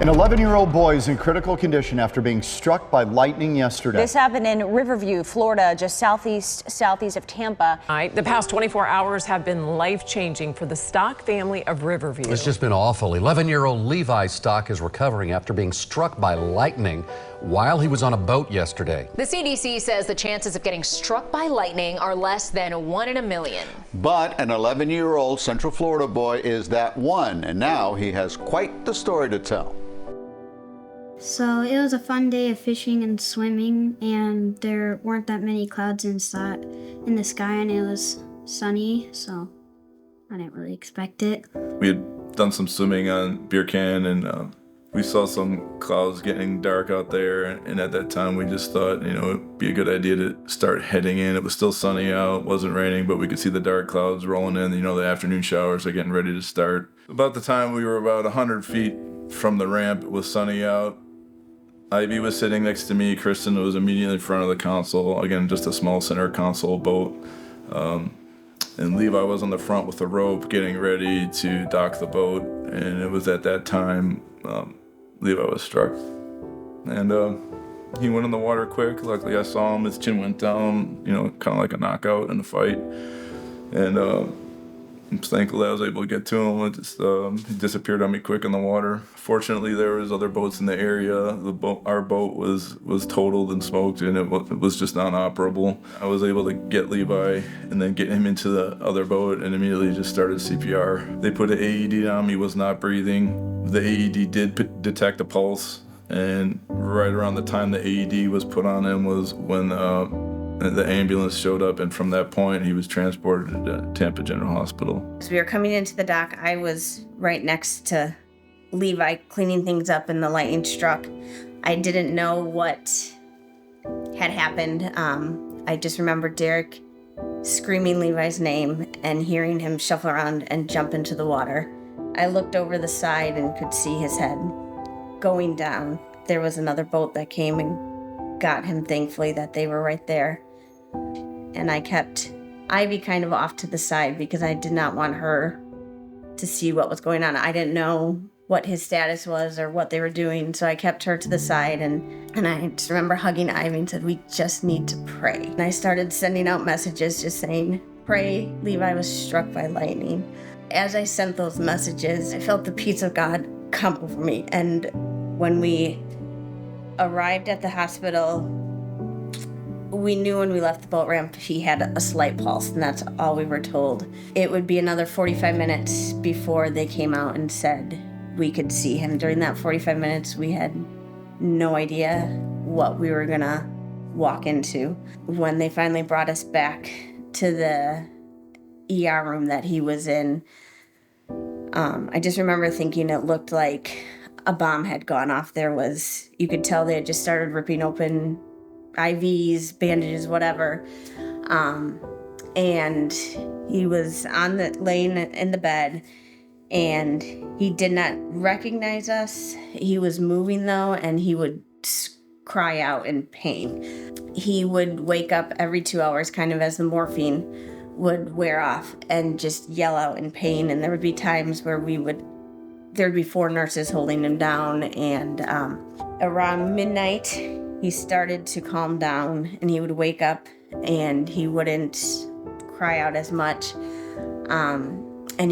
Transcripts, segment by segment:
An 11-year-old boy is in critical condition after being struck by lightning yesterday. This happened in Riverview, Florida, just southeast of Tampa. The past 24 hours have been life-changing for the Stock family of Riverview. It's just been awful. 11-year-old Levi Stock is recovering after being struck by lightning while he was on a boat yesterday. The CDC says the chances of getting struck by lightning are less than 1 in a million. But an 11-year-old Central Florida boy is that one, and now he has quite the story to tell. So it was a fun day of fishing and swimming, and there weren't that many clouds in the sky, and it was sunny, so I didn't really expect it. We had done some swimming on Beer Can, and we saw some clouds getting dark out there, and at that time we just thought, it'd be a good idea to start heading in. It was still sunny out, wasn't raining, but we could see the dark clouds rolling in. The afternoon showers are getting ready to start. About the time we were about 100 feet from the ramp, it was sunny out. Ivy was sitting next to me. Kristen was immediately in front of the console. Again, just a small center console boat. And Levi was on the front with the rope getting ready to dock the boat. And it was at that time Levi was struck. And he went in the water quick. Luckily I saw him. His chin went down, kind of like a knockout in the fight. And I'm thankful that I was able to get to him. He disappeared on me quick in the water. Fortunately, there was other boats in the area. Our boat was totaled and smoked, and it was just non-operable. I was able to get Levi and then get him into the other boat and immediately just started CPR. They put an AED on him. He was not breathing. The AED did detect a pulse, and right around the time the AED was put on him was when the ambulance showed up, and from that point, he was transported to Tampa General Hospital. As we were coming into the dock, I was right next to Levi cleaning things up, and the lightning struck. I didn't know what had happened. I just remember Derek screaming Levi's name and hearing him shuffle around and jump into the water. I looked over the side and could see his head going down. There was another boat that came and got him, thankfully, that they were right there. And I kept Ivy kind of off to the side because I did not want her to see what was going on. I didn't know what his status was or what they were doing, so I kept her to the side, and I just remember hugging Ivy and said, we just need to pray. And I started sending out messages just saying, pray Levi was struck by lightning. As I sent those messages, I felt the peace of God come over me. And when we arrived at the hospital, we knew when we left the boat ramp he had a slight pulse, and that's all we were told. It would be another 45 minutes before they came out and said we could see him. During that 45 minutes, we had no idea what we were gonna walk into. When they finally brought us back to the ER room that he was in, I just remember thinking it looked like a bomb had gone off. You could tell they had just started ripping open IVs, bandages, whatever. And he was laying in the bed, and he did not recognize us. He was moving though, and he would cry out in pain. He would wake up every 2 hours, kind of as the morphine would wear off, and just yell out in pain. And there would be times where there'd be 4 nurses holding him down, and around midnight, he started to calm down, and he would wake up, and he wouldn't cry out as much. And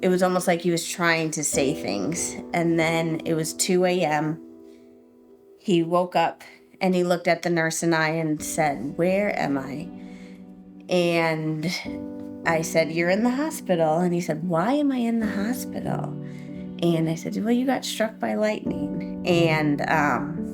it was almost like he was trying to say things. And then it was 2 a.m. He woke up, and he looked at the nurse and I and said, "Where am I?" And I said, "You're in the hospital." And he said, "Why am I in the hospital?" And I said, "Well, you got struck by lightning." And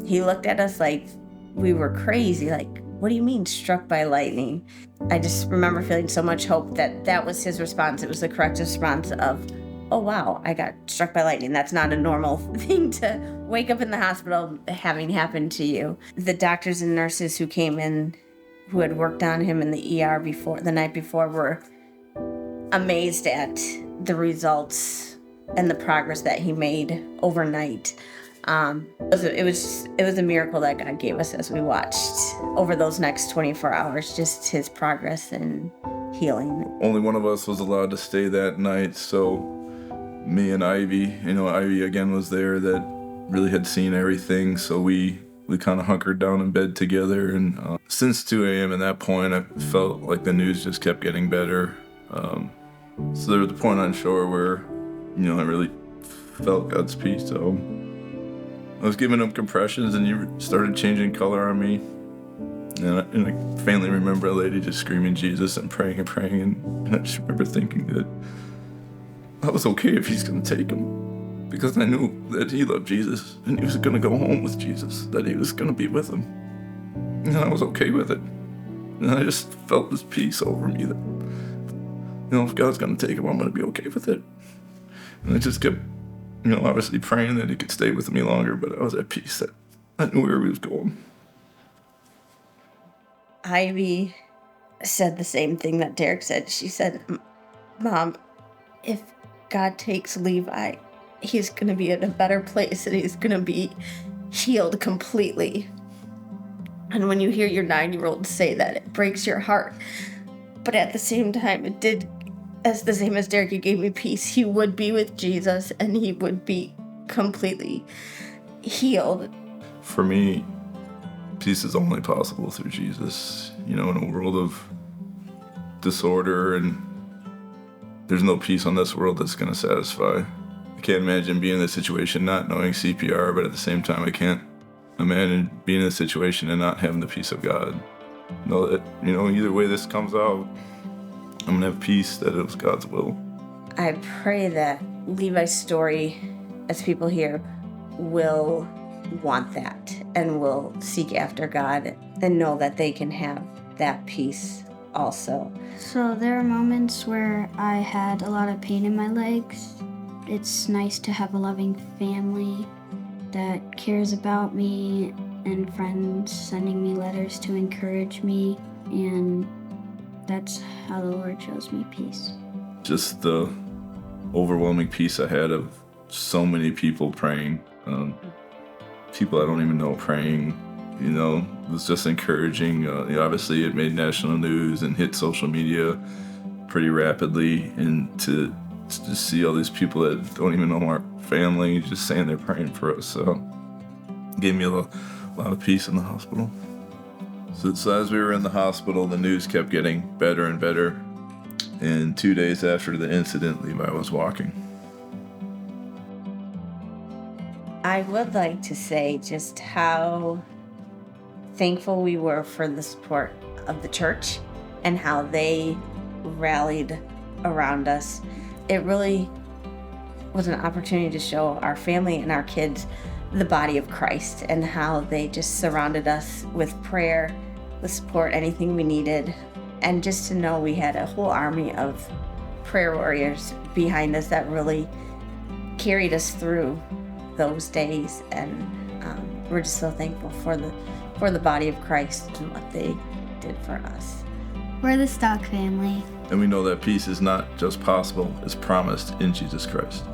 he looked at us like we were crazy, like, "What do you mean struck by lightning?" I just remember feeling so much hope that was his response. It was the correct response of, "Oh, wow, I got struck by lightning. That's not a normal thing to wake up in the hospital having happened to you." The doctors and nurses who came in, who had worked on him in the ER the night before, were amazed at the results and the progress that he made overnight. It was a miracle that God gave us as we watched over those next 24 hours, just his progress and healing. Only one of us was allowed to stay that night, so me and Ivy, Ivy again was there, that really had seen everything, so we kind of hunkered down in bed together. And since 2 a.m. at that point, I felt like the news just kept getting better. So there was a point on shore where, I really felt God's peace. So I was giving him compressions, and he started changing color on me. And I faintly remember a lady just screaming Jesus and praying. And I just remember thinking that I was okay if he's going to take him, because I knew that he loved Jesus and he was going to go home with Jesus, that he was going to be with him. And I was okay with it. And I just felt this peace over me that, if God's going to take him, I'm going to be okay with it. And I just kept, obviously praying that he could stay with me longer, but I was at peace that I knew where he was going. Ivy said the same thing that Derek said. She said, Mom, if God takes Levi, he's going to be in a better place and he's going to be healed completely. And when you hear your 9-year-old say that, it breaks your heart. But at the same time, it did, as the same as Derek, it gave me peace. He would be with Jesus and he would be completely healed. For me, peace is only possible through Jesus. In a world of disorder, and there's no peace on this world that's going to satisfy. I can't imagine being in this situation not knowing CPR, but at the same time, I can't imagine being in a situation and not having the peace of God. Know that, either way this comes out, I'm going to have peace that it was God's will. I pray that Levi's story, as people hear, will want that and will seek after God and know that they can have that peace also. So there are moments where I had a lot of pain in my legs. It's nice to have a loving family that cares about me and friends sending me letters to encourage me, and that's how the Lord shows me peace. Just the overwhelming peace I had of so many people praying, people I don't even know praying, it was just encouraging. Obviously it made national news and hit social media pretty rapidly, and to see all these people that don't even know our family just saying they're praying for us, so it gave me a lot of peace in the hospital. So as we were in the hospital, the news kept getting better and better, and 2 days after the incident, Levi was walking. I would like to say just how thankful we were for the support of the church and how they rallied around us. It really was an opportunity to show our family and our kids the body of Christ and how they just surrounded us with prayer, with support, anything we needed, and just to know we had a whole army of prayer warriors behind us that really carried us through those days. And we're just so thankful for the body of Christ and what they did for us. We're the Stock family. And we know that peace is not just possible, it's promised in Jesus Christ.